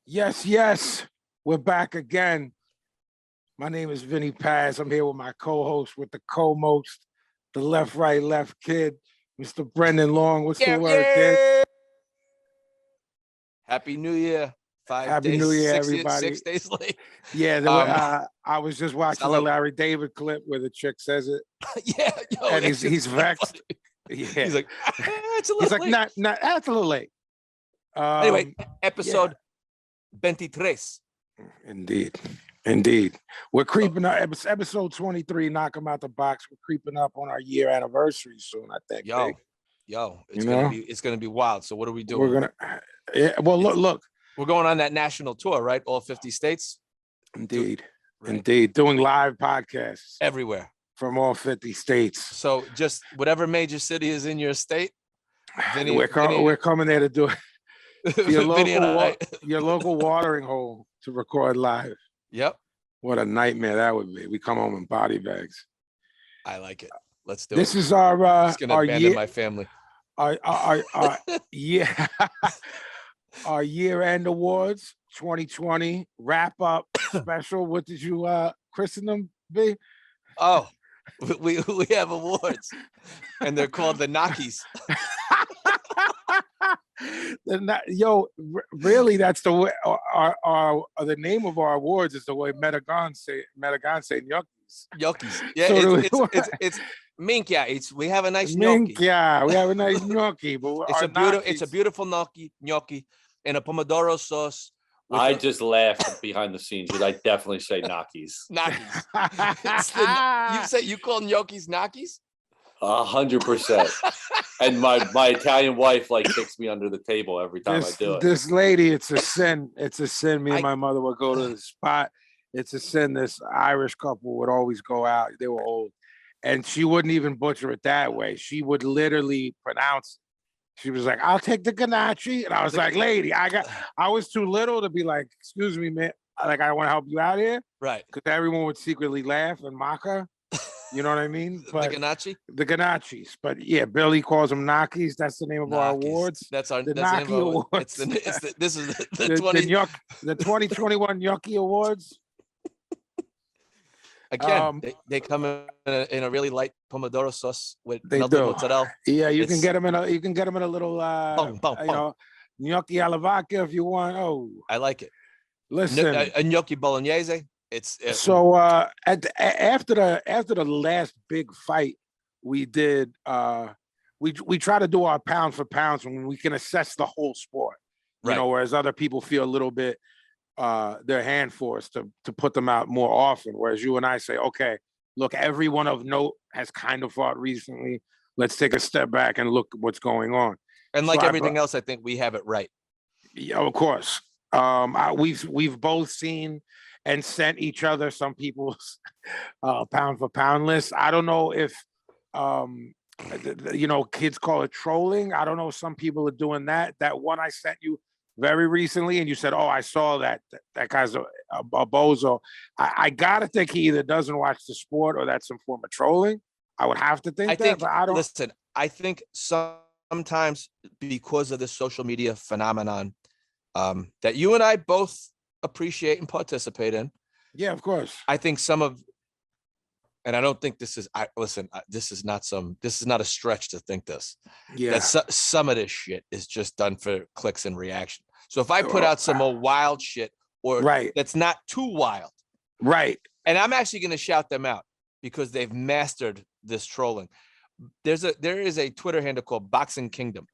Yes, yes, we're back again. My name is Vinnie Paz. I'm here with my co-host, with the co-most, the left, right, left kid, Mr. Brendan Long. What's the Yeah, word, kid? yeah. Happy New Year. Five Happy days, New Year, six, everybody. 6 days late. Yeah, Um, I was just watching the Salud. Larry David clip where the chick says it, yeah, yo, and it's he's just kind of vexed. funny. Yeah, He's like, it's a he's little like, late. not, that's a little late. Anyway, Yeah, episode 23. indeed. Indeed. We're creeping up. Episode 23, knock them out the box. We're creeping up on our year anniversary soon, I think. Yo, Big. yo, You know, it's gonna be wild. So what are we we're doing? gonna, yeah. Well, look. We're going on that national tour, right? All 50 states. Indeed, Right. indeed, doing live podcasts Everywhere. from all 50 states. So just whatever major city is in your state, Vinny, We're coming there to do it to your Vinny and I. your local watering hole to record live. Yep. What a nightmare that would be. We come home in body bags. I like it. Let's do This it. is our Just gonna abandon year, my family. our yeah, our year-end awards 2020 wrap up special. What did you christen them, B? Oh, we have awards, and they're called the Knockies. Really, that's the way our the name of our awards is the way Metagon say gnocchis. Gnocchis. Yeah, So it's minkia. We have a nice mink, gnocchi. yeah, we have a nice gnocchi, but It's a beautiful gnocchi and a pomodoro sauce. I just laughed behind the scenes because I definitely say Knockies. Knockies. You call gnocchis Knockies? 100%. And my Italian wife kicks me under the table every time I do it. This lady, it's a sin. It's a sin. Me and my mother would go to the spot. It's a sin. This Irish couple would always go out. They were old. And she wouldn't even butcher it that way. She would literally pronounce it. She was like, I'll take the ganache. And I was like, lady, I was too little to be like, excuse me, man. Like, I want to help you out here. Right. Because everyone would secretly laugh and mock her. You know what I mean? But the ganache? The ganachis. But yeah, Billy calls them Knockies. That's the name of our awards. That's the Knockie Awards. This is the 2021 Yucky Awards. Again, they come in a really light pomodoro sauce with melted do. mozzarella. Yeah, you can get them in a little gnocchi alla vodka if you want. Oh, I like it. Listen, a gnocchi bolognese. So after the last big fight we did, we try to do our pound for pounds when we can assess the whole sport. You know, whereas other people feel a little bit their hand forced to put them out more often. Whereas you and I say, okay, look, everyone of note has kind of fought recently. Let's take a step back and look what's going on. And like everything else, I think we have it right. Yeah, of course. We've both seen and sent each other some people's pound for pound list. I don't know if kids call it trolling. I don't know if some people are doing that. That one I sent you very recently, and you said, "Oh, I saw that. That guy's a bozo." I gotta think he either doesn't watch the sport or that's some form of trolling. I would have to think that, but I don't. Listen, I think sometimes because of this social media phenomenon that you and I both appreciate and participate in. Yeah, of course. I think and I don't think this is. This is not a stretch to think this. Yeah. That some of this shit is just done for clicks and reaction. So if I put out some more wild shit or that's not too wild, right? And I'm actually going to shout them out because they've mastered this trolling. There is a Twitter handle called Boxing Kingdom,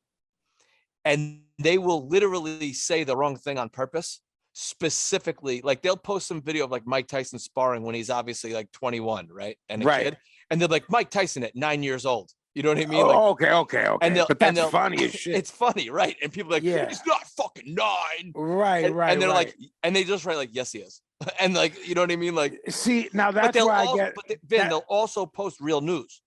and they will literally say the wrong thing on purpose. Specifically, like they'll post some video of like Mike Tyson sparring when he's obviously like 21, right? And a kid, and they're like Mike Tyson at 9 years old. You know what I mean? Like, okay. And but that's funny as shit. It's funny, right? And people are like, he's not fucking 9. Right. And they're like, and they just write like, yes, he is. And like, you know what I mean? Like, see, now that's where I get. But they'll also post real news.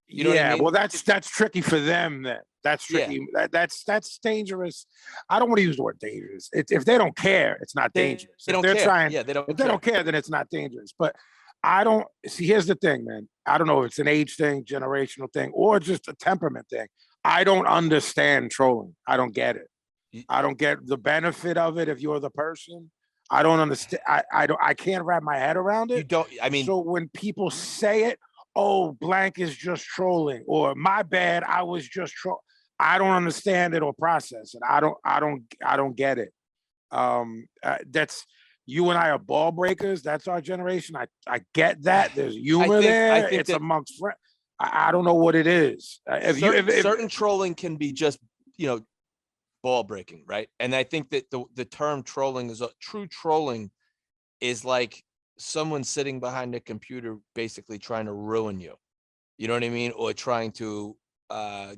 You know what I mean? Well, that's tricky for them. Then that's tricky. Yeah. That's dangerous. I don't want to use the word dangerous. If they don't care, it's not dangerous. They don't care. They don't care, then it's not dangerous. But I don't see. Here's the thing, man. I don't know if it's an age thing, generational thing, or just a temperament thing. I don't understand trolling. I don't get it. I don't get the benefit of it if you're the person. I don't understand. I can't wrap my head around it. You don't. I mean, so when people say it, oh, blank is just trolling, or my bad, I was just trolling. I don't understand it or process it. I don't get it. That's you and I are ball breakers. That's our generation. I get that. There's humor there. I think it's amongst friends. I don't know what it is. Certain trolling can be just, ball breaking, right? And I think that the term trolling is true trolling is like someone sitting behind a computer basically trying to ruin you. You know what I mean? Or trying to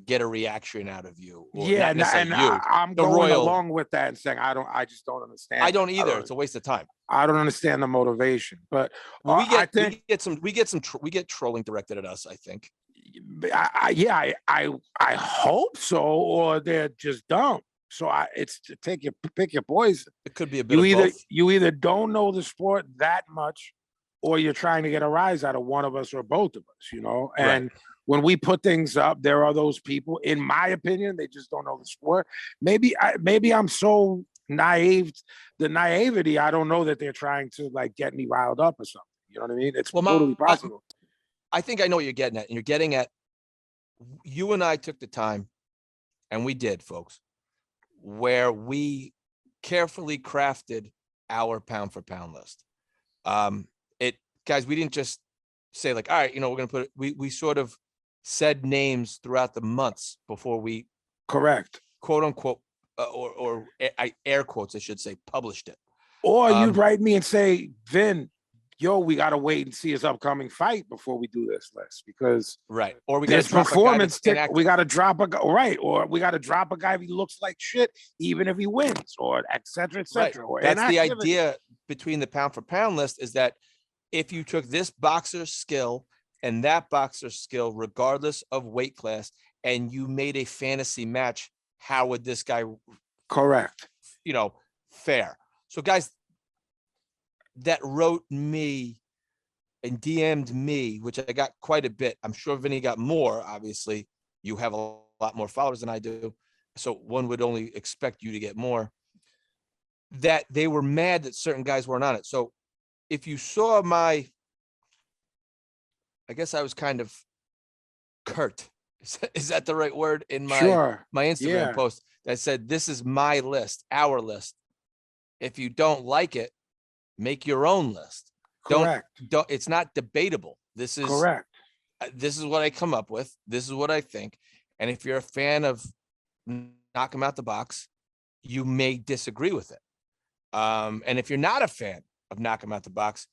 get a reaction out of you. Or yeah, not necessarily I'm going along with that and saying I just don't understand. I don't either. It's a waste of time. I don't understand the motivation, but we get trolling directed at us, I think. I hope so, or they're just dumb. So it's to pick your poison. It could be a bit of both. You either don't know the sport that much, or you're trying to get a rise out of one of us or both of us, And when we put things up, there are those people, in my opinion, they just don't know the sport. Maybe I'm so naive, the naivety, I don't know that they're trying to like get me riled up or something. You know what I mean? It's totally possible. I think I know what you're getting at. And you're getting at, you and I took the time, and we did, folks, where we carefully crafted our pound for pound list. Guys, we didn't just say like, all right, we're going to put it, we sort of said names throughout the months before we correct, quote unquote, or air quotes, I should say, published it. Or you'd write me and say, Vin, we got to wait and see his upcoming fight before we do this list, because right. Or we got to performance we got to drop a guy, right? Or we got to drop a guy if he looks like shit, even if he wins, or et cetera, et cetera. Right. That's the idea between the pound for pound list, is that if you took this boxer's skill and that boxer's skill, regardless of weight class, and you made a fantasy match, how would this guy correct? Fair. So guys that wrote me and DM'd me, which I got quite a bit. I'm sure Vinny got more. Obviously, you have a lot more followers than I do, so one would only expect you to get more. That they were mad that certain guys weren't on it. So if you saw I guess I was kind of curt. Is that the right word? In my Instagram post that said, this is my list, our list. If you don't like it, make your own list. Correct. Don't it's not debatable. This is correct. This is what I come up with. This is what I think. And if you're a fan of Knock 'Em Out the Box, you may disagree with it. And if you're not a fan of Knock 'Em Out the Box,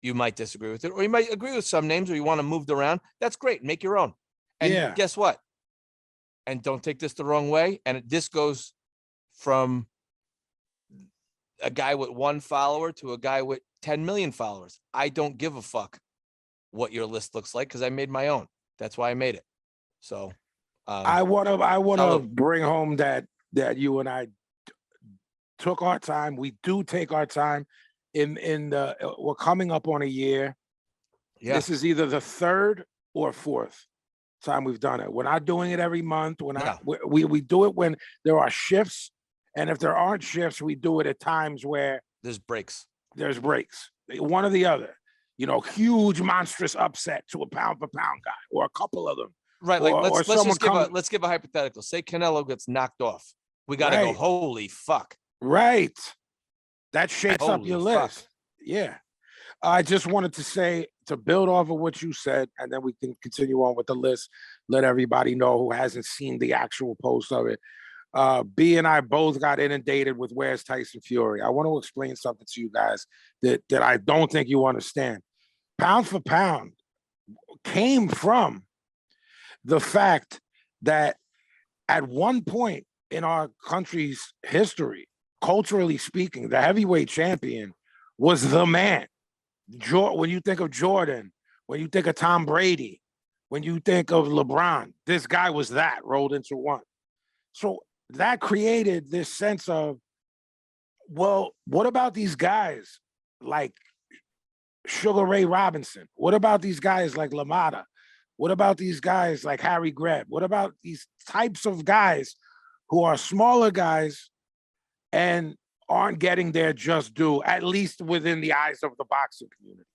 you might disagree with it, or you might agree with some names, or you want to move around. That's great. Make your own. And guess what? And don't take this the wrong way. And this goes from a guy with 1 follower to a guy with 10 million followers. I don't give a fuck what your list looks like, because I made my own. That's why I made it. So I want to bring home that you and I took our time. We do take our time. We're coming up on a year. Yeah. This is either the 3rd or 4th time we've done it. We're not doing it every month. We do it when there are shifts, and if there aren't shifts, we do it at times where there's breaks. One or the other. Huge monstrous upset to a pound for pound guy, or a couple of them. Right. Like let's give a hypothetical. Say Canelo gets knocked off. We got to go, holy fuck. Right. That shakes up your list. Yeah. I just wanted to say, to build off of what you said, and then we can continue on with the list. Let everybody know who hasn't seen the actual post of it. B and I both got inundated with where's Tyson Fury. I want to explain something to you guys that I don't think you understand. Pound for pound came from the fact that at one point in our country's history, culturally speaking, the heavyweight champion was the man. When you think of Jordan, when you think of Tom Brady, when you think of LeBron, this guy was that rolled into one. So that created this sense of, well, what about these guys like Sugar Ray Robinson? What about these guys like LaMotta? What about these guys like Harry Greb? What about these types of guys who are smaller guys and aren't getting their just due, at least within the eyes of the boxing community.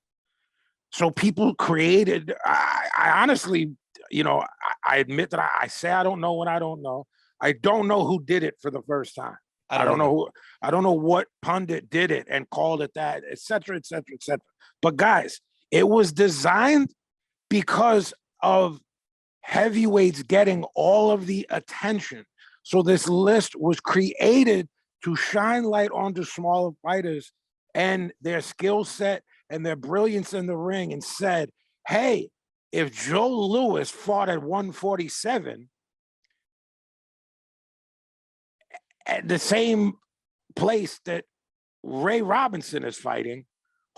So people created, I honestly, I admit that I say I don't know what I don't know. I don't know who did it for the first time. I don't know I don't know what pundit did it and called it that, et cetera, et cetera, et cetera. But guys, it was designed because of heavyweights getting all of the attention. So this list was created to shine light onto smaller fighters and their skill set and their brilliance in the ring, and said, hey, if Joe Louis fought at 147 at the same place that Ray Robinson is fighting,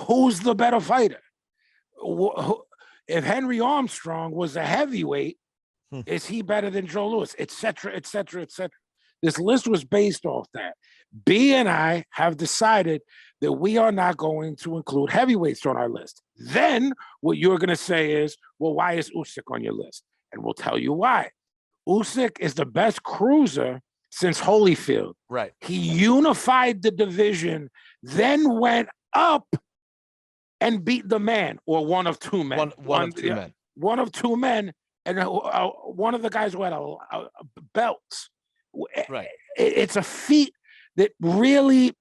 who's the better fighter? If Henry Armstrong was a heavyweight, is he better than Joe Louis? Et cetera, et cetera, et cetera. This list was based off that. B and I have decided that we are not going to include heavyweights on our list. Then what you're going to say is, well, why is Usyk on your list? And we'll tell you why. Usyk is the best cruiser since Holyfield. Right. He unified the division, then went up and beat the man, or one of two men. One of two men. One of two men, and one of the guys who had a belts. Right. It's a feat that really,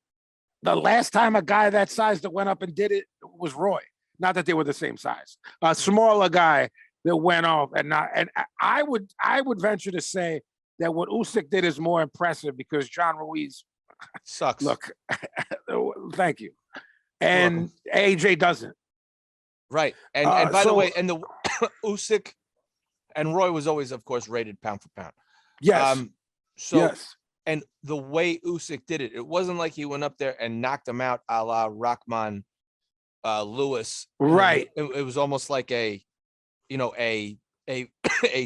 the last time a guy that size that went up and did it was Roy. Not that they were the same size. A smaller guy that went off and I would venture to say that what Usyk did is more impressive because John Ruiz sucks. Look, thank you. And AJ doesn't. Right. And by the way, and the Usyk and Roy was always, of course, rated pound for pound. Yes. Yes. And the way Usyk did it, it wasn't like he went up there and knocked him out a la Rahman Lewis. Right. It was almost like a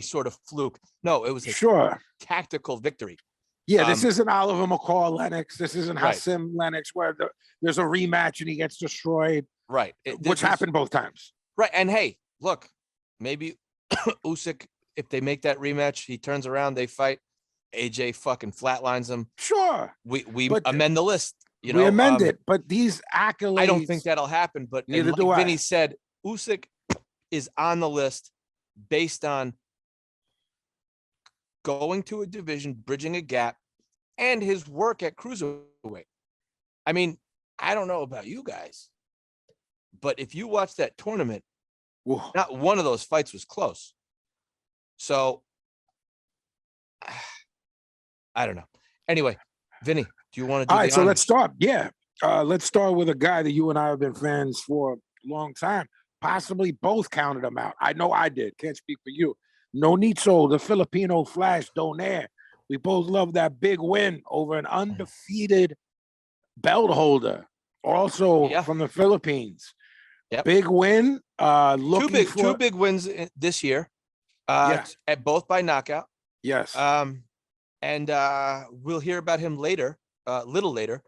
sort of fluke. No, it was a tactical victory. Yeah, this isn't Oliver McCall Lennox. This isn't Hassim Lennox, where there's a rematch and he gets destroyed. Right. Which happened both times. Right. And hey, look, maybe Usyk, if they make that rematch, he turns around, they fight. AJ fucking flatlines him. Sure. We amend the list. We amend it, but these accolades. I don't think that'll happen. But neither do like I. Vinny said, Usyk is on the list based on going to a division, bridging a gap, and his work at cruiserweight. I mean, I don't know about you guys, but if you watch that tournament, not one of those fights was close. So I don't know. Anyway, Vinny, do you want to do all right, so let's start. Yeah. Let's start with a guy that you and I have been fans for a long time. Possibly both counted him out. I know I did. Can't speak for you. Nonito, the Filipino Flash Donaire. We both love that big win over an undefeated belt holder, also from the Philippines. Yep. Big win. Two big wins this year. At both by knockout. Yes. And we'll hear about him later, a little later,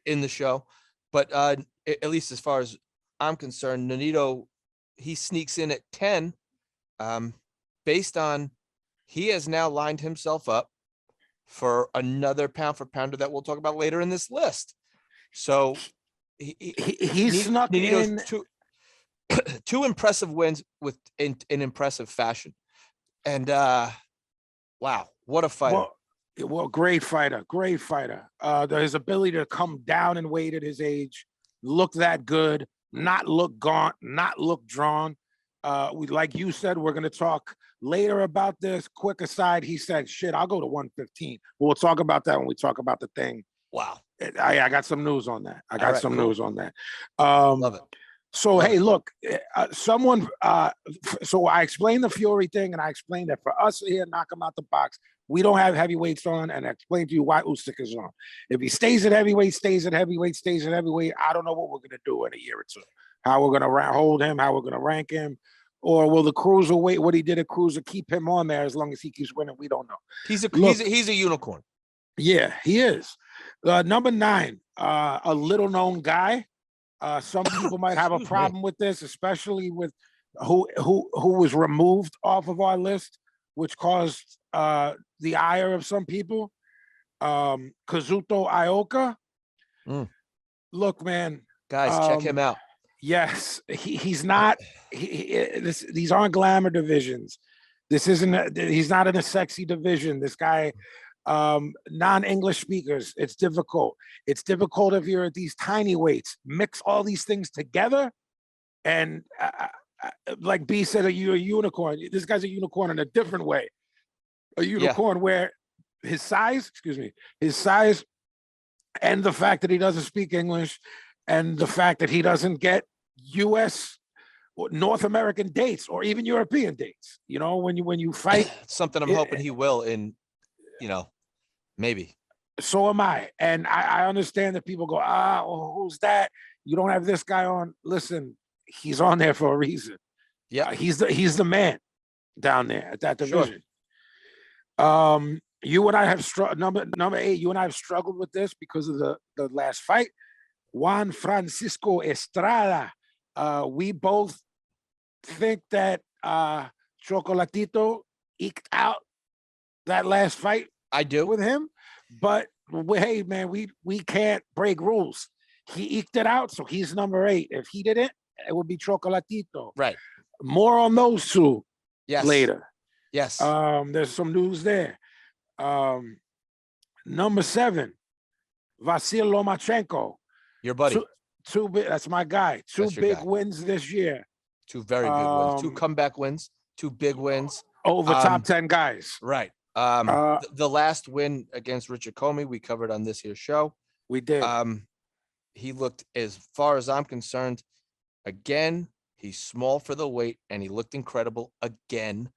in the show. But at least as far as I'm concerned, Nonito, he sneaks in at 10, based on he has now lined himself up for another pound for pounder that we'll talk about later in this list. So he snuck in two impressive wins in impressive fashion. And wow, what a fighter. Well, great fighter. His ability to come down in weight at his age, look that good, not look gaunt, not look drawn. Like you said, we're going to talk later about this. Quick aside, he said, shit, I'll go to 115. We'll talk about that when we talk about the thing. Wow. I got some news on that. News on that. Love it. So, hey, look, so I explained the Fury thing, and I explained that for us here, knock him out the box, we don't have heavyweights on, and I explained to you why Usyk is on. If he stays at heavyweight, I don't know what we're going to do in a year or two. How we're going to hold him, how we're going to rank him, or will the cruiserweight, what he did at cruiser, keep him on there as long as he keeps winning? We don't know. He's a unicorn. Yeah, he is. Number 9, a little known guy. Some people might have a problem with this, especially with who was removed off of our list, which caused the ire of some people. Kazuto Ioka. Mm. Look, man. Guys, check him out. Yes, he's not. These aren't glamour divisions. This isn't. He's not in a sexy division. This guy, non-English speakers. It's difficult. It's difficult if you're at these tiny weights. Mix all these things together, and like B said, you're a unicorn. This guy's a unicorn in a different way. A unicorn where his size, and the fact that he doesn't speak English, and the fact that he doesn't get U.S. or North American dates or even European dates. You know, when you fight, Something I'm hoping he will in, maybe. So am I. And I understand that people go, well, who's that? You don't have this guy on. Listen, he's on there for a reason. Yeah, he's the man down there at that division. Sure. You and I have number 8. You and I have struggled with this because of the last fight. Juan Francisco Estrada. We both think that Chocolatito eked out that last fight. I do with him, but hey, man, we can't break rules. He eked it out, so he's number 8. If he didn't, it would be Chocolatito. Right. More on those two later. Yes. There's some news there. Number 7, Vasil Lomachenko. Your buddy. Two big. That's my guy. Two big wins this year. 2 very big wins. 2 comeback wins. 2 big wins over top 10 guys. Right. The last win against Richard Comey we covered on this here show. We did. He looked, as far as I'm concerned, again, he's small for the weight, and he looked incredible again.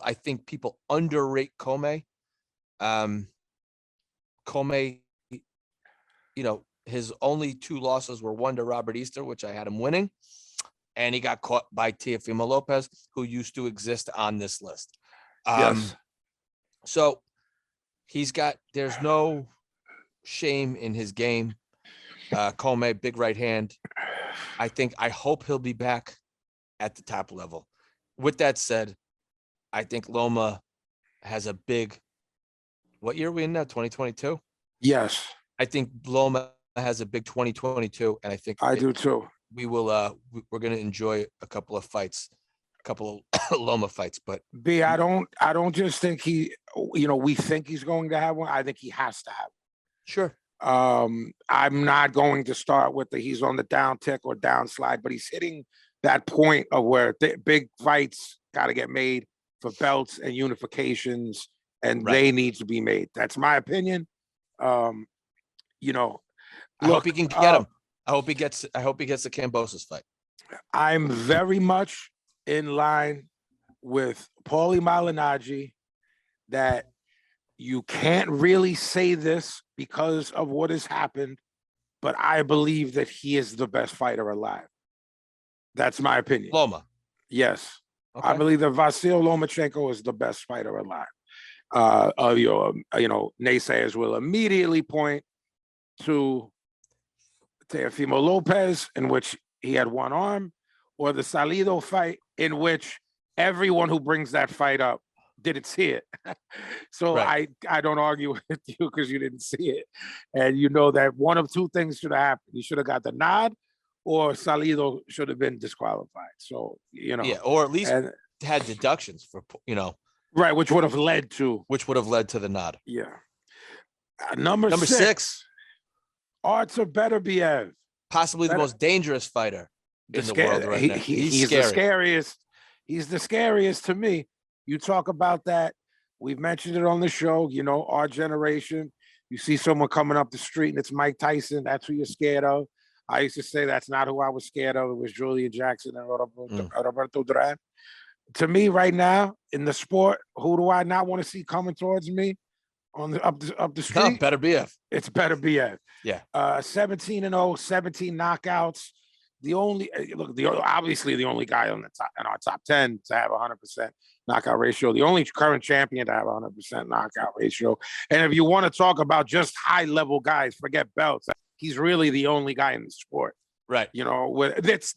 I think people underrate Comey. Comey, his only 2 losses were one to Robert Easter, which I had him winning, and he got caught by Teofimo Lopez, who used to exist on this list. Yes. So there's no shame in his game. Comey, big right hand. I hope he'll be back at the top level. With that said, I think Loma has a big, what year are we in now? 2022? Yes. I think Loma has a big 2022, and I think I do too. We will. We're going to enjoy a couple of fights, a couple of Loma fights. But B, I don't just think we think he's going to have one. I think he has to have one. Sure. I'm not going to start with he's on the down tick or down slide, but he's hitting that point of where big fights got to get made for belts and unifications, and they need to be made. That's my opinion. I hope he can get him. I hope he gets the Kambosos fight. I'm very much in line with Paulie Malignaggi that you can't really say this because of what has happened, but I believe that he is the best fighter alive. That's my opinion. Loma. Yes. Okay. I believe that Vasil Lomachenko is the best fighter alive. Naysayers will immediately point to Teofimo Lopez, in which he had one arm, or the Salido fight, in which everyone who brings that fight up didn't see it. So I don't argue with you because you didn't see it. And you know that one of 2 things should have happened. He should have got the nod, or Salido should have been disqualified. So, or at least had deductions for, right, which would have led to the nod. Yeah. Number 6, Artur Beterbiev. Possibly the most dangerous fighter in the world right now. He's the scariest. He's the scariest to me. You talk about that. We've mentioned it on the show. Our generation, you see someone coming up the street and it's Mike Tyson. That's who you're scared of. I used to say that's not who I was scared of. It was Julian Jackson and Roberto Duran. To me, right now in the sport, who do I not want to see coming towards me up the street? No, Beterbiev. It's Beterbiev. Yeah. 17-0, 17 knockouts. Obviously the only guy in our top 10 to have 100% knockout ratio. The only current champion to have 100% knockout ratio. And if you want to talk about just high level guys, forget belts. He's really the only guy in the sport, right? That's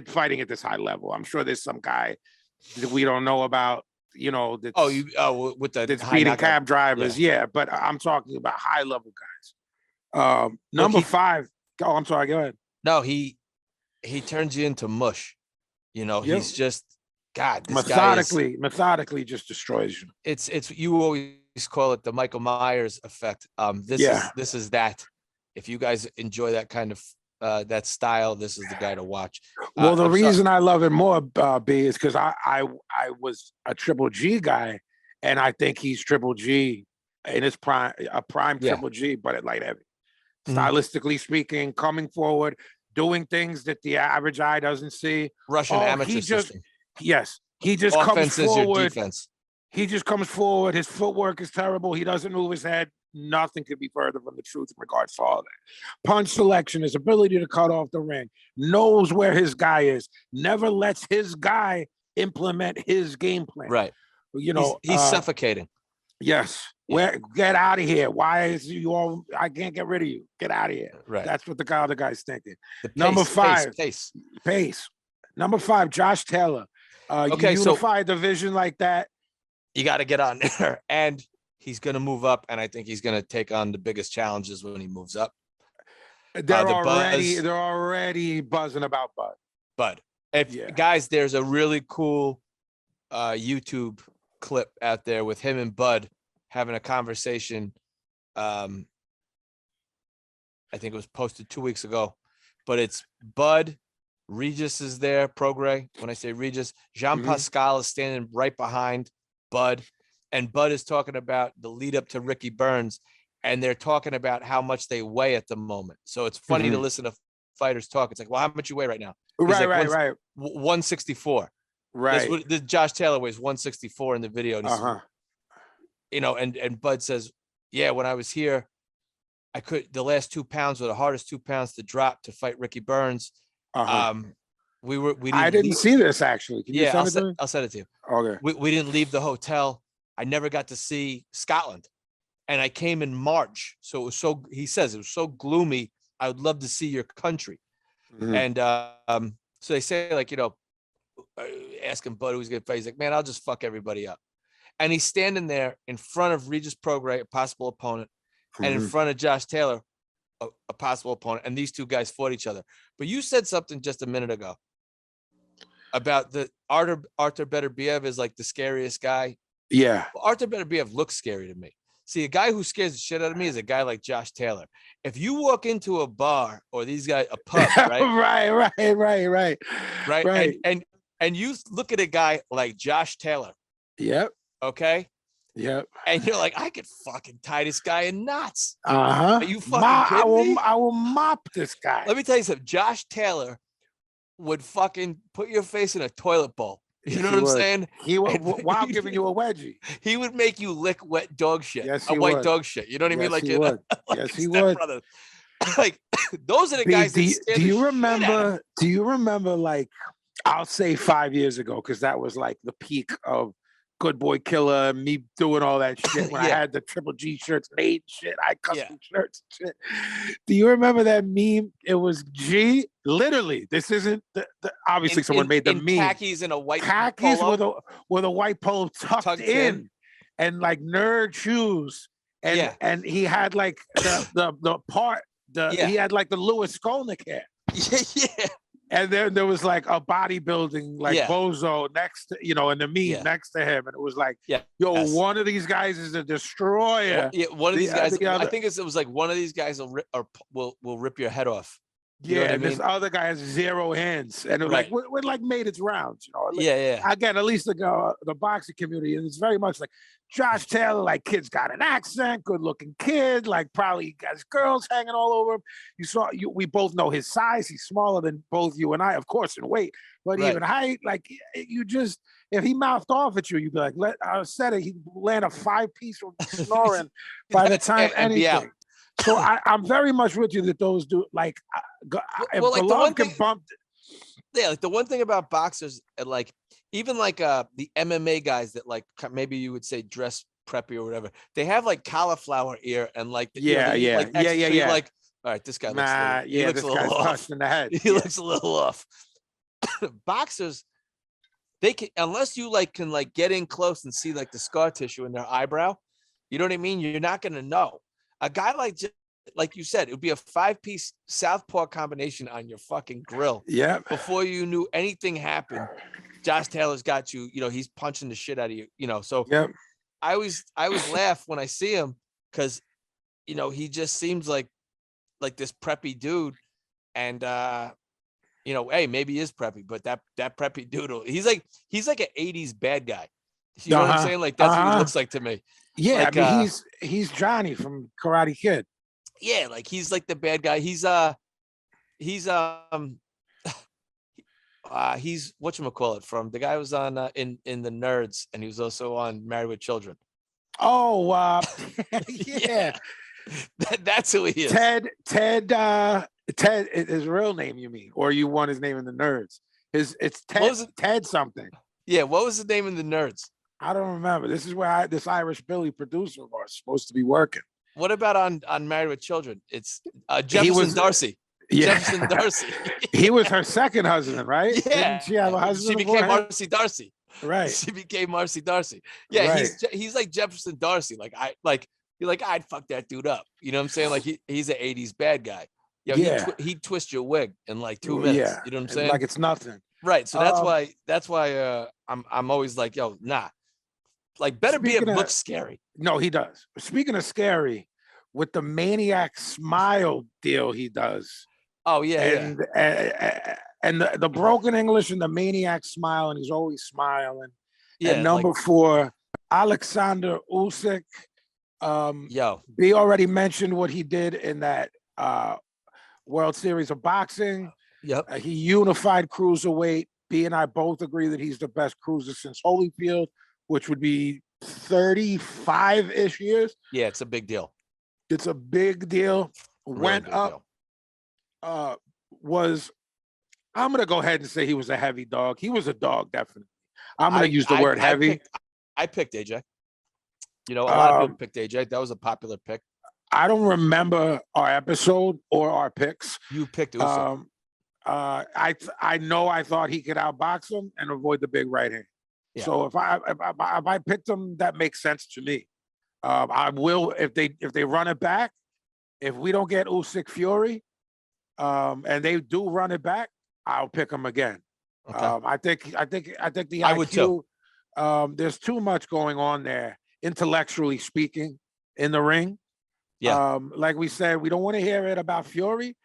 fighting at this high level. I'm sure there's some guy that we don't know about that's with the that's high beating knockout. cab drivers. Yeah, but I'm talking about high level guys. Number 5. Oh, I'm sorry. Go ahead. No, he turns you into mush. Yep. He's just God. This guy is methodically just destroys you. It's you always call it the Michael Myers effect. This is that. If you guys enjoy that kind of that style, this is the guy to watch. Well, the reason I love it more, B, is because I was a Triple G guy, and I think he's Triple G in his prime, a prime Triple G, but at light heavy. Stylistically speaking, coming forward, doing things that the average eye doesn't see. Russian amateur system. Yes, he just Offense comes forward. is your defense. He just comes forward. His footwork is terrible. He doesn't move his head. Nothing could be further from the truth in regards to all that. Punch selection, his ability to cut off the ring, knows where his guy is, never lets his guy implement his game plan. Right. He's suffocating. Yes. Get out of here. Why is you all? I can't get rid of you. Get out of here. Right. That's what the other guy's thinking. Number 5. Pace. Number 5, Josh Taylor. Okay, you unify a division like that. You got to get on there, and he's going to move up, and I think he's going to take on the biggest challenges when he moves up. They're already buzzing about Bud. Bud. Guys, there's a really cool YouTube clip out there with him and Bud having a conversation. I think it was posted 2 weeks ago, but it's Bud. Regis is there, Prograis. When I say Regis, Jean Pascal is standing right behind Bud, and Bud is talking about the lead up to Ricky Burns, and they're talking about how much they weigh at the moment. So it's funny to listen to fighters talk. It's like, well, how much you weigh right now? Right. 164. Right. This Josh Taylor weighs 164 in the video. And and Bud says, yeah, when I was here, the last 2 pounds were the hardest 2 pounds to drop to fight Ricky Burns. I didn't see this actually. Can you send it to me? I'll send it to you. Okay. We didn't leave the hotel. I never got to see Scotland, and I came in March. So it was he says it was so gloomy. I would love to see your country. And so they say, like, asking Bud who's gonna fight. He's like, man, I'll just fuck everybody up. And he's standing there in front of Regis Prograis, a possible opponent, and in front of Josh Taylor, a possible opponent, and these two guys fought each other. But you said something just a minute ago about the Artur Beterbiev is like the scariest guy. Yeah. Well, Artur Beterbiev looks scary to me. See, a guy who scares the shit out of me is a guy like Josh Taylor. If you walk into a bar or these guys, a pub, right? right. And you look at a guy like Josh Taylor. Yep. Okay. Yep. And you're like, I could fucking tie this guy in knots. Are you fucking kidding me? I will mop this guy. Let me tell you something. Josh Taylor would fucking put your face in a toilet bowl. You know what I'm saying? He would, while giving you a wedgie. He would make you lick wet dog shit. Yes, he white would. dog shit. You know what I mean? Like, he would. Yes, he would. Like, those are the guys. Do you remember? Do you remember? Like, I'll say 5 years ago, because that was like the peak of Good Boy Killer, me doing all that shit when I had the Triple G shirts made shit. I custom shirts and shit. Do you remember that meme? It was G. Literally, this isn't obviously someone made the meme. Khakis and a white polo. with a white polo tucked in, and like nerd shoes. And he had like the part. He had like the Louis Skolnick hair. Yeah. And then there was like a bodybuilding, like bozo next to, in the meme next to him. And it was like, one of these guys is a destroyer. One of these guys, I think it was like one of these guys will rip your head off. You know what I mean? This other guy has 0 hands. And it like, we're like made its rounds, Like, yeah. Again, at least the boxing community, and it's very much like Josh Taylor, like kid's got an accent, good looking kid, like probably has girls hanging all over him. We both know his size. He's smaller than both you and I, of course, in weight, but even height, like if he mouthed off at you, you'd be like, I said it, he'd land a 5-piece from snoring by the time anything. So I'm very much with you that those do like if like Golovkin can bump. Yeah, like the one thing about boxers, and like even like the MMA guys that like maybe you would say dress preppy or whatever, they have like cauliflower ear and like yeah. Like, all right, this guy looks a little off. In the head. He looks a little off. Boxers, they can, unless you like can like get in close and see like the scar tissue in their eyebrow, you know what I mean? You're not gonna know. A guy like you said, it would be a 5-piece southpaw combination on your fucking grill. Yeah. Before you knew anything happened, Josh Taylor's got you. You know, he's punching the shit out of you. You know, so Yep. I always laugh when I see him because, you know, he just seems like this preppy dude, and you know, hey, maybe he is preppy, but that preppy dude, he's like an '80s bad guy. You know what I'm saying? Like that's what he looks like to me. Yeah, like, I mean, he's Johnny from Karate Kid. Yeah, like he's like the bad guy. He's whatchamacallit from the guy who was on in the Nerds, and he was also on Married with Children. Oh, yeah. That's who he is. Ted, his real name, you mean? Or you want his name in the Nerds? It's Ted something. Yeah, what was his name in the Nerds? I don't remember. This is where this Irish Billy producer of ours is supposed to be working. What about on Married with Children? It's Jefferson Darcy. Yeah. Jefferson Darcy. He was her second husband, right? Yeah. Didn't she have a husband? She became Marcy Darcy. Right. She became Marcy Darcy. Yeah, right. he's like Jefferson Darcy. You're like, I'd fuck that dude up. You know what I'm saying? Like he's an '80s bad guy. Yo, yeah. He'd twist your wig in like 2 minutes. Yeah. You know what I'm saying? Like it's nothing. Right. So that's why I'm always like, yo, nah. Like better be a book scary. No, he does. Speaking of scary, with the maniac smile deal he does. Oh yeah. And the broken English and the maniac smile, and he's always smiling. Yeah. And number 4, Alexander Usyk. Yo. B already mentioned what he did in that World Series of Boxing. Yep. He unified cruiserweight. B and I both agree that he's the best cruiser since Holyfield, which would be 35-ish years. Yeah, it's a big deal. It's a big deal. Really Went big up. Deal. I'm gonna go ahead and say he was a heavy dog. He was a dog, definitely. I'm gonna use the word heavy. I picked AJ. You know, a lot of people picked AJ. That was a popular pick. I don't remember our episode or our picks. You picked Usyk. I know I thought he could outbox him and avoid the big right hand. Yeah. So if I picked him, that makes sense to me. I will if they run it back. If we don't get Usyk Fury, and they do run it back, I'll pick him again. Okay. I think the IQ. I would too. There's too much going on there, intellectually speaking, in the ring. Yeah. Like we said, we don't want to hear it about Fury.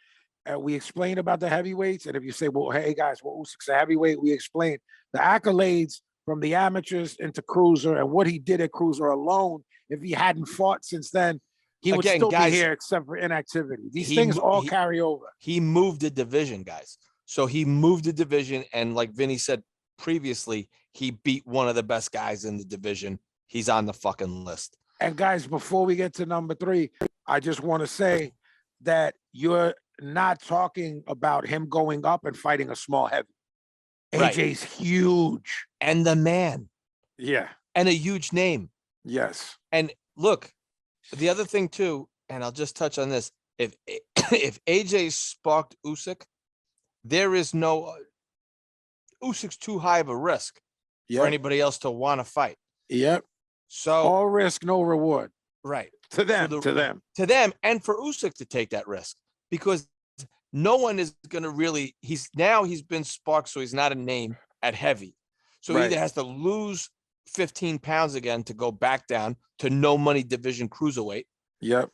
We explained about the heavyweights, and if you say, "Well, hey guys, well, Usyk's a heavyweight," we explained the accolades from the amateurs into cruiser and what he did at cruiser alone. If he hadn't fought since then, he would still be here, except for inactivity. These things all carry over. He moved the division, guys. So he moved the division, and like Vinny said previously, he beat one of the best guys in the division. He's on the fucking list. And guys, before we get to number 3, I just want to say that you're not talking about him going up and fighting a small heavy. AJ's huge. And the man. Yeah. And a huge name. Yes. And look, the other thing too, and I'll just touch on this. If AJ sparked Usyk, there is no Usyk's too high of a risk for anybody else to want to fight. Yep. So all risk, no reward. Right. To them, and for Usyk to take that risk, because no one is going to really. He's been sparked, so he's not a name at heavy. So he either has to lose 15 pounds again to go back down to no money division cruiserweight. Yep.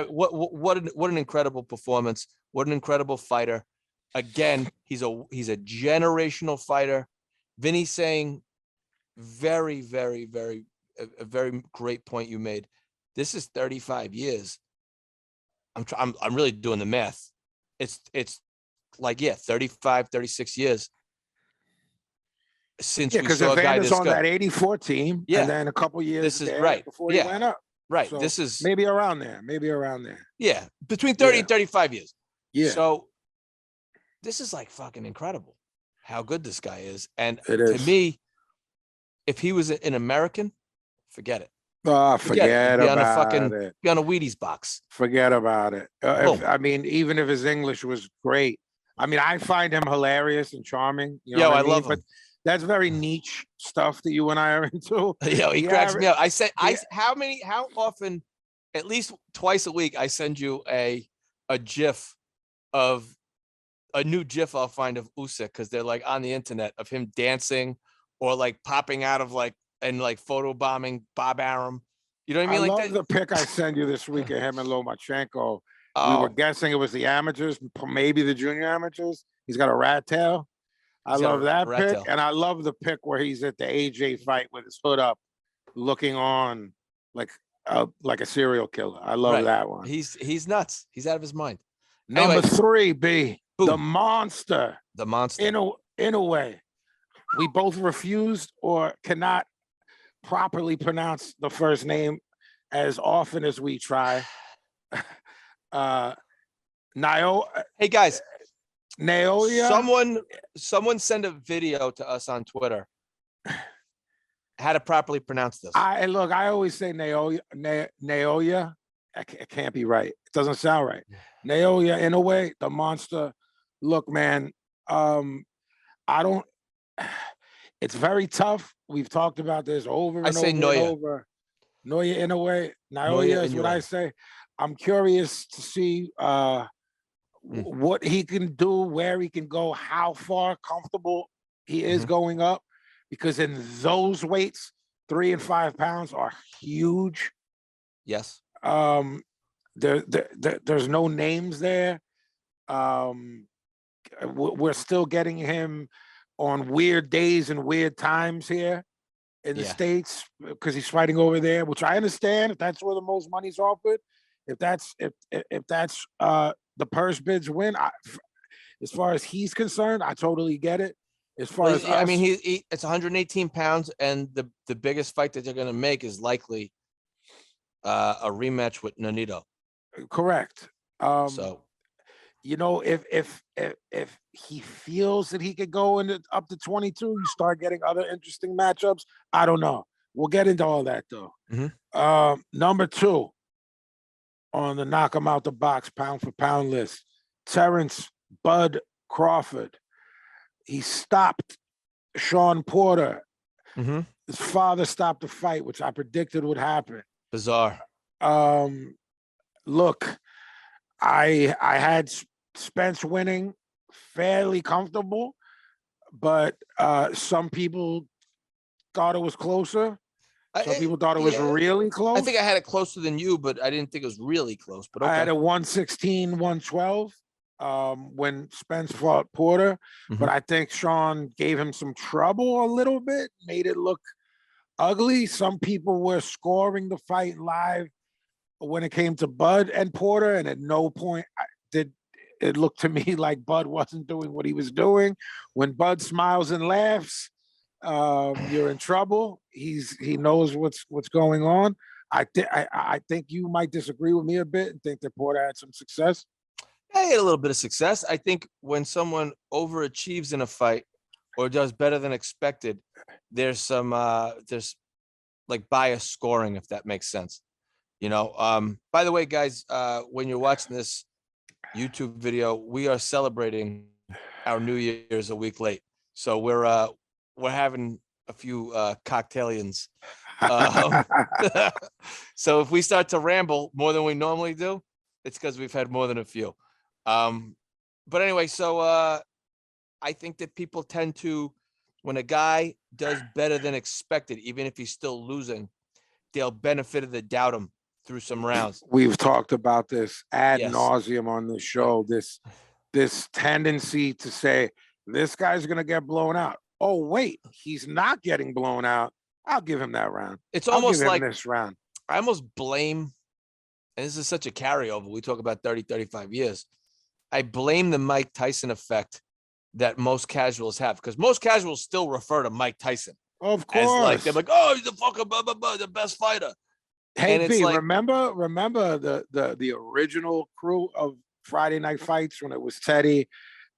What an incredible performance. What an incredible fighter. Again, he's a generational fighter. Vinny saying very, very, very, a very great point you made. This is 35 years. I'm really doing the math. It's like, 35, 36 years since we saw a guy this on that 84 team, and then a couple years this is right before he went up. Right. So this is maybe around there. Yeah. Between 30 and 35 years. Yeah. So this is like fucking incredible how good this guy is. And to me, if he was an American, forget it. Forget about it. Be on a Wheaties box. Forget about it. Even if his English was great, I find him hilarious and charming. You know I love him. But that's very niche stuff that you and I are into. He cracks me up. I said, yeah. how often, at least twice a week, I send you a GIF of a new GIF I'll find of Usyk, because they're like on the internet of him dancing or like popping out of like and like photo bombing Bob Arum. You know what I mean? I Like love that. the pic I sent you this week of him and Lomachenko. We were guessing it was the amateurs, maybe the junior amateurs. He's got a rat tail. I love that pic, and I love the pic where he's at the AJ fight with his hood up, looking on like a serial killer. I love that one. He's nuts. He's out of his mind. Number Anyway, 3, B, boom. the monster. The monster. In a way, we both refused or cannot properly pronounce the first name as often as we try. Hey guys, Naoya. Someone send a video to us on Twitter how to properly pronounce this. I always say Naoya. Naoya. It can't be right. It doesn't sound right. Naoya, in a way, the monster. Look, man, I don't. It's very tough. We've talked about this over and over and over. Naoya, in a way. Naoya is what I say. I'm curious to see what he can do, where he can go, how far comfortable he is going up, because in those weights, 3 and 5 pounds are huge. Yes. There's no names there. We're still getting him on weird days and weird times here in the States, because he's fighting over there, which I understand if that's where the most money's offered. If that's the purse bids win, as far as he's concerned, I totally get it. As far as I mean, it's 118 pounds, and the biggest fight that they're going to make is likely a rematch with Nonito. Correct. So, if he feels that he could go up to 22, you start getting other interesting matchups. I don't know. We'll get into all that though. Number 2 on the knock him out the box pound for pound list, Terrence Bud Crawford. He stopped Sean Porter. His father stopped the fight, which I predicted would happen. Bizarre. Look, I had Spence winning fairly comfortable, but some people thought it was closer. Some people thought it was really close. I think I had it closer than you, but I didn't think it was really close. But okay. I had a 116, 112 when Spence fought Porter, but I think Sean gave him some trouble a little bit, made it look ugly. Some people were scoring the fight live when it came to Bud and Porter, and at no point did it look to me like Bud wasn't doing what he was doing. When Bud smiles and laughs, you're in trouble. He knows what's going on. I think you might disagree with me a bit and think that Porter had some success. I had a little bit of success. I think when someone overachieves in a fight or does better than expected, there's like bias scoring, if that makes sense. By the way, guys, when you're watching this YouTube video, we are celebrating our New Year's a week late. So we're having a few cocktailians. So if we start to ramble more than we normally do, it's because we've had more than a few. But anyway, so I think that people tend to, when a guy does better than expected, even if he's still losing, they'll benefit of the doubt him through some rounds. We've talked about this ad nauseum on this show. This tendency to say this guy's going to get blown out. Oh wait, he's not getting blown out. I'll give him that round. It's almost like this round. I almost blame, and this is such a carryover. We talk about 30, 35 years. I blame the Mike Tyson effect that most casuals have, because most casuals still refer to Mike Tyson. Of course. As like, they're like, oh, he's the fucking the best fighter. Hey, B, like, remember the original crew of Friday Night Fights when it was Teddy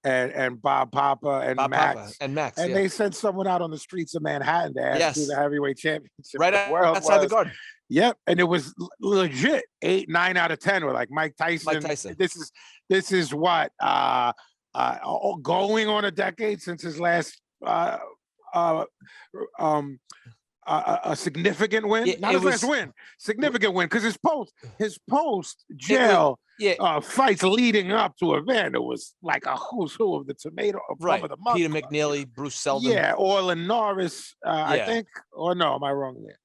and Bob Papa and Max? And they sent someone out on the streets of Manhattan to ask who the heavyweight championship right of the world outside was. the garden. Yep, and it was legit. 8, 9 out of 10 were like Mike Tyson. This is what going on a decade since his last a significant win, Yeah, not it his last was- win, significant win, because his post jail fights leading up to Evander was like a who's who of the tomato right. of the month. Peter McNeely, Bruce Seldon. Yeah, Orlin Norris, I Yeah. think, or no, am I wrong there?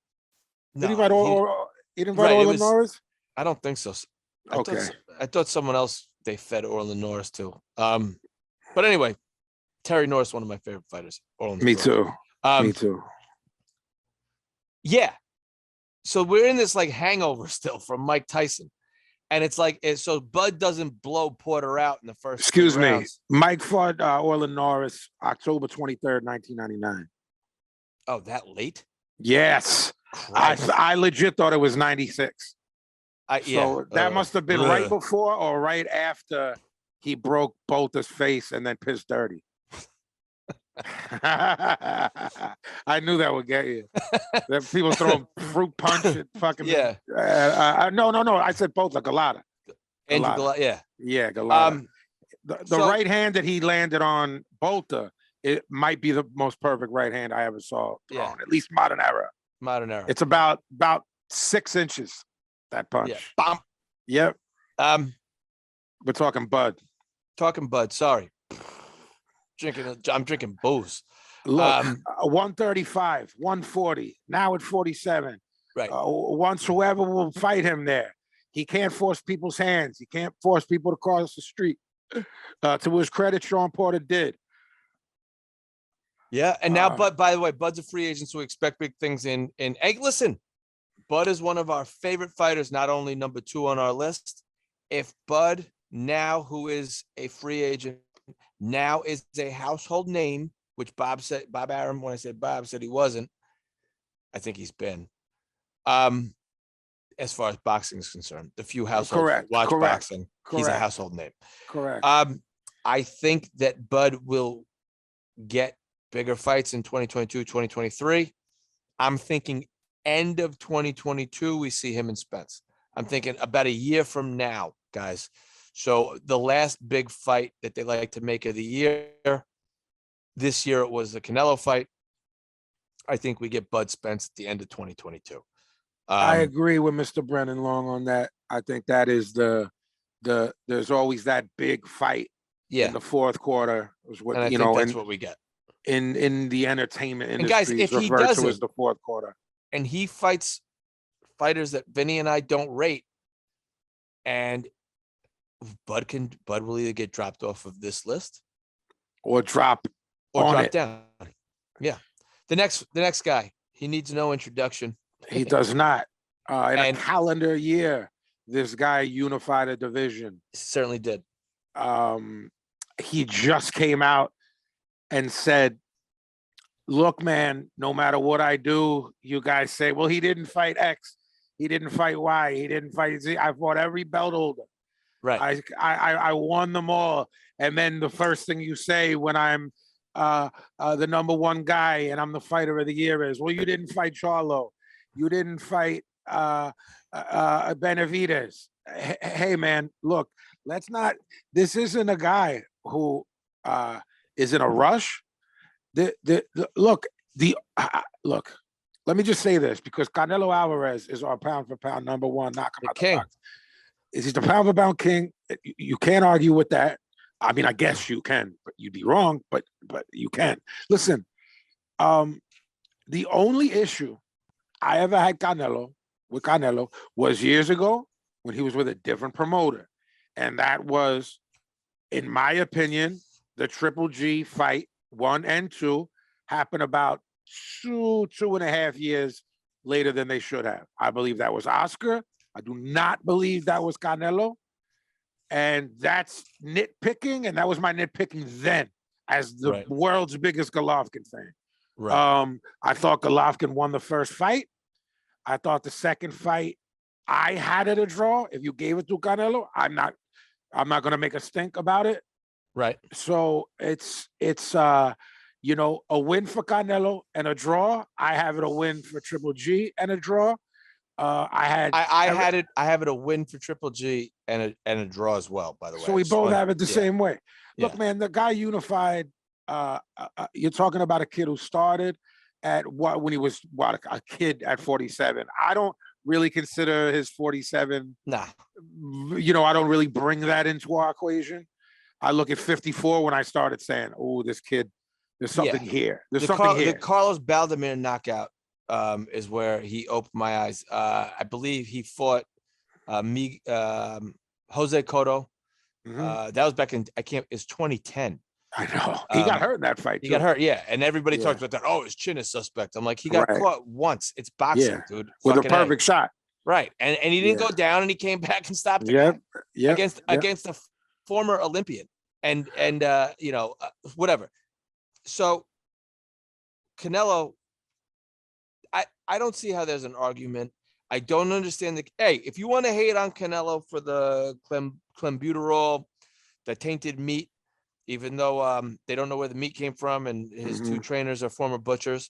No, Did he fight he didn't fight right, it Orlin was- Norris? I don't think so. Okay. I thought someone else they fed Orlin Norris too. But anyway, Terry Norris, one of my favorite fighters. Orlin's Me brother. too. Me too. Yeah. So we're in this like hangover still from Mike Tyson. And it's like, so Bud doesn't blow Porter out in the first. Excuse me. rounds. Mike fought Orlin Norris October 23rd, 1999. Oh, that late? Yes. Christ. I legit thought it was 96. Yeah. So that must have been right before or right after he broke both his face and then pissed dirty. I knew that would get you. That people throwing fruit punch at fucking Yeah. No. I said both. Like Galata. Andrew Galata, yeah. Yeah, Galata. The so- right hand that he landed on Bolter, it might be the most perfect right hand I ever saw thrown, at least modern era. Modern era. It's about 6 inches, that punch. Yeah. Bam. Yep. Um, We're talking Bud. talking Bud, sorry. I'm drinking booze. Look, 135, 140, now at 47. Right. Once whoever will fight him there. He can't force people's hands. He can't force people to cross the street. To his credit, Sean Porter did. Yeah, and now Bud, by the way, Bud's a free agent, so we expect big things in. Hey, listen, Bud is one of our favorite fighters, not only number 2 on our list. If Bud now, who is a free agent, now is a household name, which Bob Arum, when I said Bob, said he wasn't. I think he's been. As far as boxing is concerned, the few households who watch boxing, he's a household name. Correct. I think that Bud will get bigger fights in 2022, 2023. I'm thinking end of 2022, we see him in Spence. I'm thinking about a year from now, guys. So the last big fight that they like to make of the year, this year it was the Canelo fight. I think we get Bud Spence at the end of 2022. I agree with Mr. Brennan Long on that. I think that is there's always that big fight in the fourth quarter. Is what, and I think that's what we get. In the entertainment industry, guys, if he referred does to it, as the fourth quarter. And he fights fighters that Vinny and I don't rate, and Bud will either get dropped off of this list or drop down. Yeah. The next guy, he needs no introduction. He does not. In a calendar year, this guy unified a division. Certainly did. He just came out and said, look, man, no matter what I do, you guys say, well, he didn't fight X. He didn't fight Y. He didn't fight Z. I fought every belt holder. Right. I won them all. And then the first thing you say when I'm the number 1 guy and I'm the fighter of the year is, well, you didn't fight Charlo. You didn't fight Benavidez. Hey, man, look, this isn't a guy who is in a rush. Look, let me just say this, because Canelo Alvarez is our pound for pound number 1 knockout king. Is he the pound for pound king? You can't argue with that. I mean, I guess you can, but you'd be wrong, but you can. Listen, the only issue I ever had with Canelo was years ago when he was with a different promoter. And that was, in my opinion, the Triple G fight 1 and 2 happened about 2.5 years later than they should have. I believe that was Oscar. I do not believe that was Canelo. And that's nitpicking. And that was my nitpicking then as the world's biggest Golovkin fan. Right. I thought Golovkin won the first fight. I thought the second fight, I had it a draw. If you gave it to Canelo, I'm not going to make a stink about it. Right. So it's a win for Canelo and a draw. I have it a win for Triple G and a draw. I have it a win for Triple G and a draw as well, by the way. So we both have it the same way. Look, man, the guy unified you're talking about a kid who started at when he was a kid at 47. I don't really consider his 47. Nah. I don't really bring that into our equation. I look at 54 when I started saying, "Oh, this kid, there's something here. There's something here." The Carlos Baldomir knockout is where he opened my eyes. I believe he fought Jose Cotto. That was back in it's 2010. I know he got hurt in that fight. He got hurt, yeah, and everybody talks about that. Oh, his chin is suspect. I'm like, he got caught once. It's boxing, dude. With a perfect shot, right? And he didn't go down, and he came back and stopped the guy against a former Olympian, and whatever. So Canelo, I don't see how there's an argument. I don't understand if you want to hate on Canelo for the clenbuterol, the tainted meat, even though they don't know where the meat came from, and his two trainers are former butchers.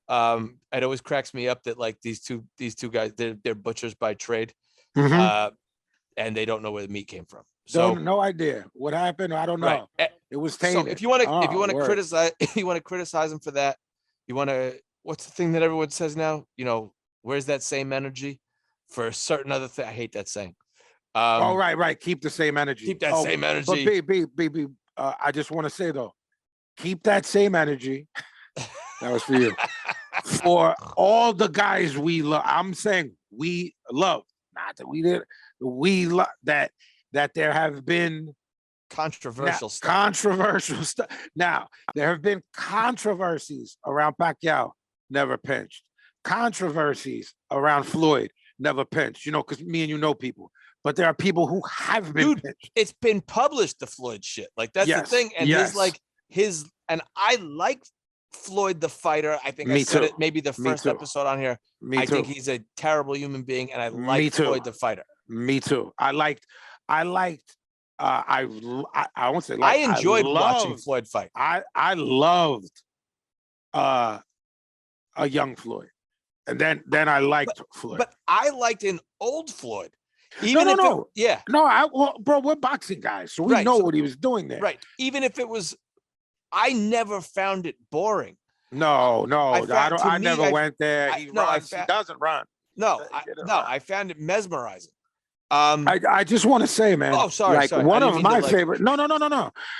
It always cracks me up that like these two guys, they're butchers by trade, and they don't know where the meat came from. So no idea what happened. I don't know. Right. It was tainted. So if you want to criticize him for that, what's the thing that everyone says now? Where's that same energy for a certain other thing? I hate that saying. Right. Keep the same energy. Keep that same energy. But I just want to say though, keep that same energy. That was for you. For all the guys we love. I'm saying we love, not that we did. We love that there have been controversial stuff. Now, there have been controversies around Pacquiao, never pinched. Controversies around Floyd, never pinched. Because me and you know people. But there are people who have been pinched. It's been published, the Floyd shit. Like, that's the thing. And and I like Floyd the fighter. I think I said it maybe the first episode on here. I think he's a terrible human being, and I like Floyd the fighter. Me too. I won't say I enjoyed watching Floyd fight. I loved a young Floyd. And then I liked Floyd. But I liked an old Floyd. No, bro, we're boxing guys, so we know what he was doing there. Right. Even if it was, I never found it boring. No, I never went there. He doesn't run. I found it mesmerizing. I just want to say, man. Oh, sorry. One of my favorite. No.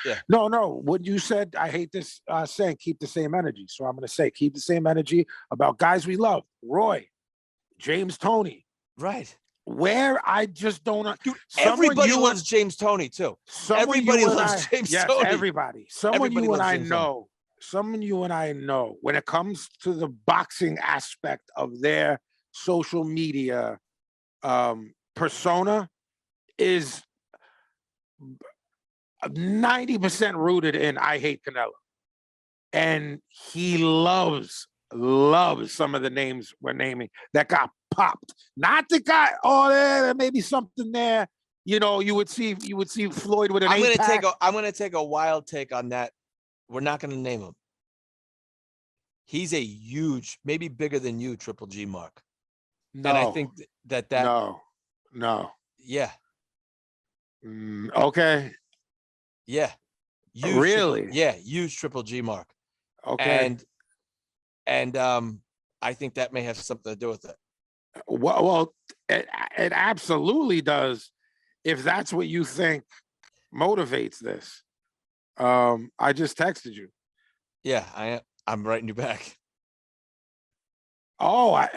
Yeah. No. What you said, I hate this saying, keep the same energy. So I'm going to say, keep the same energy about guys we love. Roy, James Toney. Right. Where I just don't. Dude, everybody loves James Toney too. Everybody loves James Toney. Everybody. Someone you and I know. When it comes to the boxing aspect of their social media persona, is 90% rooted in I hate Canelo, and he loves some of the names we're naming that got popped. Not the guy. There may be something there. You would see Floyd with an. I'm gonna take a wild take on that. We're not gonna name him. He's a huge, maybe bigger than you, Triple G Mark. No, and I think that no. Yeah. Okay. Yeah. Huge really? Huge Triple G Mark. Okay. And I think that may have something to do with it. Well, it absolutely does. If that's what you think motivates this, I just texted you. Yeah, I'm writing you back. Oh, I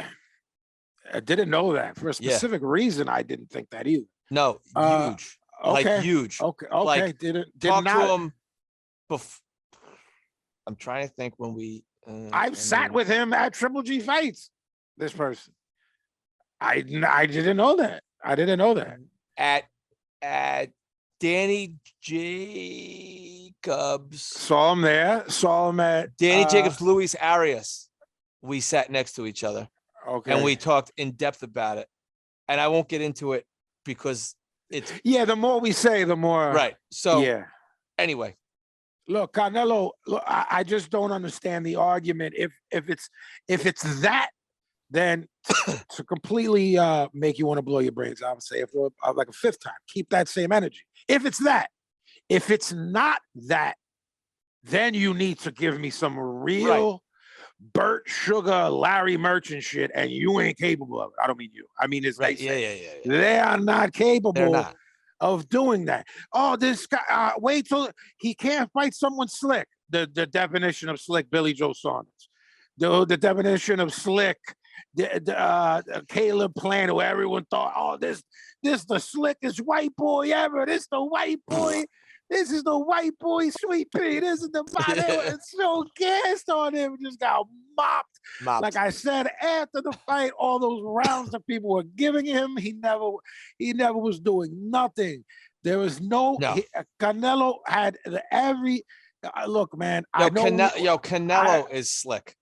didn't know that. For a specific reason, I didn't think that either. No, huge. Okay. Like huge. Okay. Like, did talk not. to him. I'm trying to think when we. I've sat with him at Triple G fights. This person. I didn't know that. I didn't know that. At Danny Jacobs. Saw him there. Saw him at Danny Jacobs, Luis Arias. We sat next to each other. Okay. And we talked in depth about it. And I won't get into it because it's. Yeah, the more we say, the more. Right. So. Yeah. Anyway. Look, Canelo, I just don't understand the argument. If it's that, then to completely make you want to blow your brains, I would say, for like a fifth time, keep that same energy. If it's that, if it's not that, then you need to give me some real Burt Sugar, Larry Merchant shit, and you ain't capable of it. I don't mean you. I mean, it's Right. they say. Yeah. They are not They're capable not. of doing that. Oh, this guy, wait till he can't fight someone slick. The definition of slick, Billy Joe Saunders. The definition of slick, Caleb Plant, who everyone thought, oh, this the slickest white boy ever. This the white boy. This is the white boy sweet pea. This is the they were so gassed on him, just got mopped. Like I said, after the fight, all those rounds that people were giving him, he never was doing nothing. There was no. Canelo had every. Look, man. Canelo is slick.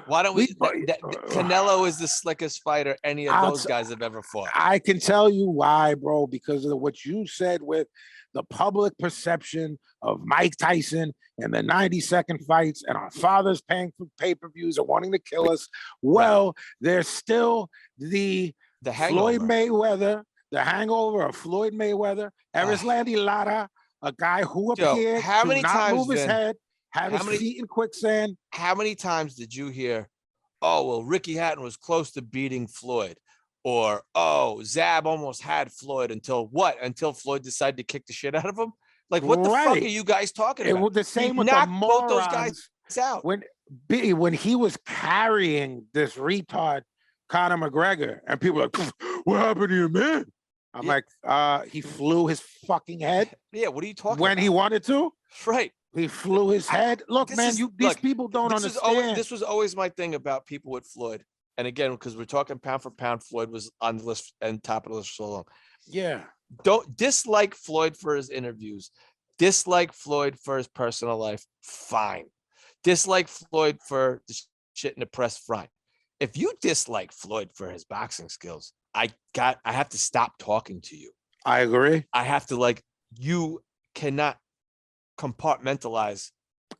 Why don't we? Canelo is the slickest fighter any of those guys have ever fought. I can tell you why, bro, because of what you said with the public perception of Mike Tyson and the 90-second fights, and our fathers paying for pay-per-views and wanting to kill us. Well, there's still the Floyd Mayweather, the hangover of FloydMayweather, Erislandy Lara, a guy who appeared to not move his head, have his feet in quicksand. How many times did you hear, oh, well, Ricky Hatton was close to beating Floyd? Or, oh, Zab almost had Floyd until Floyd decided to kick the shit out of him? Like, what the fuck are you guys talking about? It was the same with the morons. Both those guys out. When he was carrying this retard, Conor McGregor, and people were like, what happened to your man? I'm like, he flew his fucking head. Yeah, what are you talking about? When he wanted to? Right. He flew his head. Look, man, these people don't understand. This was always my thing about people with Floyd. And again, because we're talking pound for pound, Floyd was on the list and top of the list for so long. Yeah. Don't dislike Floyd for his interviews. Dislike Floyd for his personal life. Fine. Dislike Floyd for the shit in the press. Fine. If you dislike Floyd for his boxing skills, I have to stop talking to you. I agree. I have to you cannot compartmentalize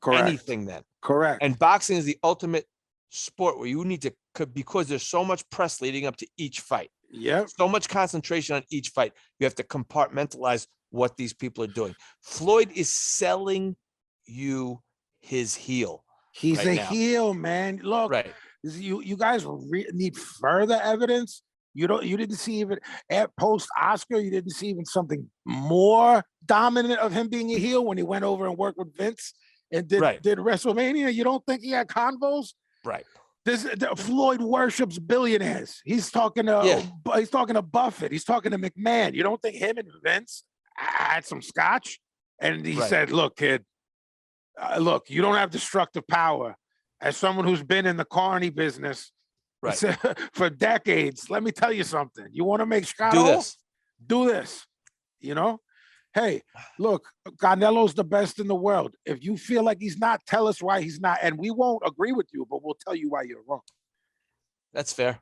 anything then. Correct. And boxing is the ultimate sport where you need to, because there's so much press leading up to each fight. Yeah. So much concentration on each fight. You have to compartmentalize what these people are doing. Floyd is selling you his heel. He's a heel, man. Look, you guys need further evidence. You didn't see even at post Oscar, you didn't see even something more dominant of him being a heel when he went over and worked with Vince and did WrestleMania. You don't think he had convos? Right. Floyd worships billionaires. He's talking to Buffett. He's talking to McMahon. You don't think him and Vince had some scotch? And he said, "Look, kid, look, you don't have destructive power. As someone who's been in the carny business for decades, let me tell you something. You want to make Scott do this. You know, hey, look, Canelo's the best in the world. If you feel like he's not, tell us why he's not, and we won't agree with you, but we'll tell you why you're wrong." That's fair.